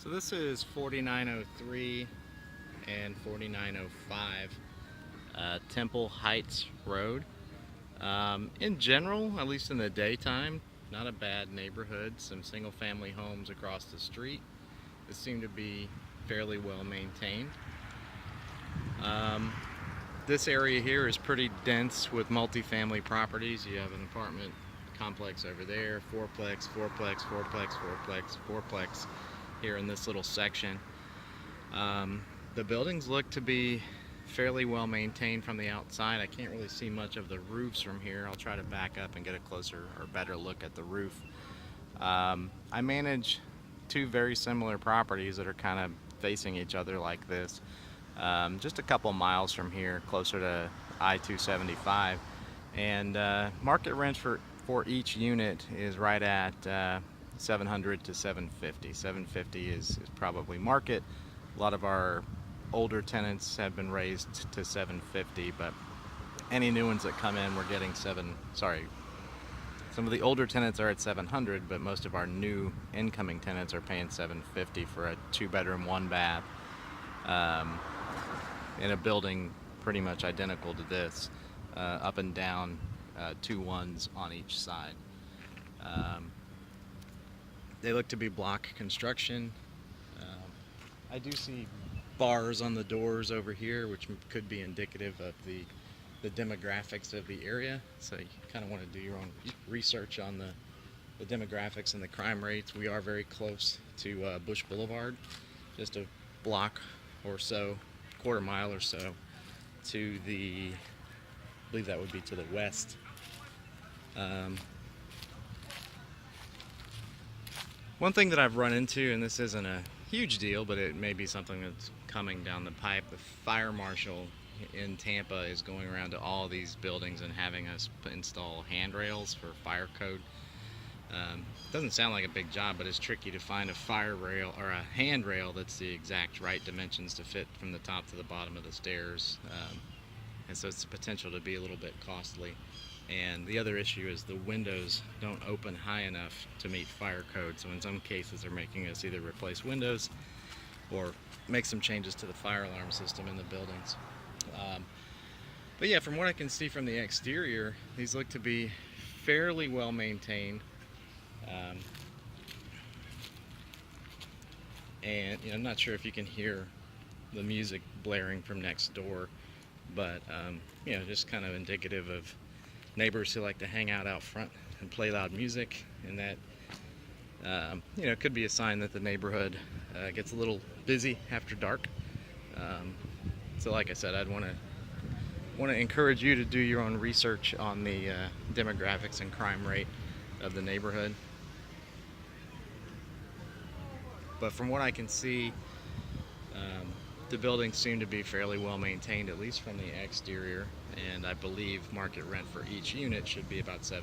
So this is 4903 and 4905 Temple Heights Road. In general, at least in the daytime, not a bad neighborhood. Some single family homes across the street that seem to be fairly well maintained. This area here is pretty dense with multifamily properties. You have an apartment complex over there, fourplex, fourplex, fourplex, fourplex, fourplex here in this little section. The buildings look to be fairly well maintained from the outside. I can't really see much of the roofs from here. I'll try to back up and get a closer or better look at the roof. I manage two very similar properties that are kind of facing each other like this. Just a couple miles from here, closer to I-275, and market rent for each unit is right at 700 to 750. 750 is probably market. A lot of our older tenants have been raised to 750, but any new ones that come in, we're getting some of the older tenants are at 700, but most of our new incoming tenants are paying 750 for a 2-bedroom, 1-bath. In a building pretty much identical to this, up and down, 2 ones on each side. They look to be block construction. I do see bars on the doors over here, which could be indicative of the demographics of the area. So you kind of want to do your own research on the demographics and the crime rates. We are very close to Bush Boulevard, just a block or so, quarter mile or so to the, I believe that would be to the west. One thing that I've run into, and this isn't a huge deal, but it may be something that's coming down the pipe, the fire marshal in Tampa is going around to all these buildings and having us install handrails for fire code. Doesn't sound like a big job, but it's tricky to find a fire rail or a handrail that's the exact right dimensions to fit from the top to the bottom of the stairs, and so it's the potential to be a little bit costly. And the other issue is the windows don't open high enough to meet fire code, so in some cases they're making us either replace windows or make some changes to the fire alarm system in the buildings. But yeah, from what I can see from the exterior, these look to be fairly well maintained. And I'm not sure if you can hear the music blaring from next door, but just kind of indicative of neighbors who like to hang out front and play loud music, and that could be a sign that the neighborhood gets a little busy after dark. So like I said, I'd want to encourage you to do your own research on the demographics and crime rate of the neighborhood. But from what I can see, the buildings seem to be fairly well maintained, at least from the exterior, and I believe market rent for each unit should be about $750.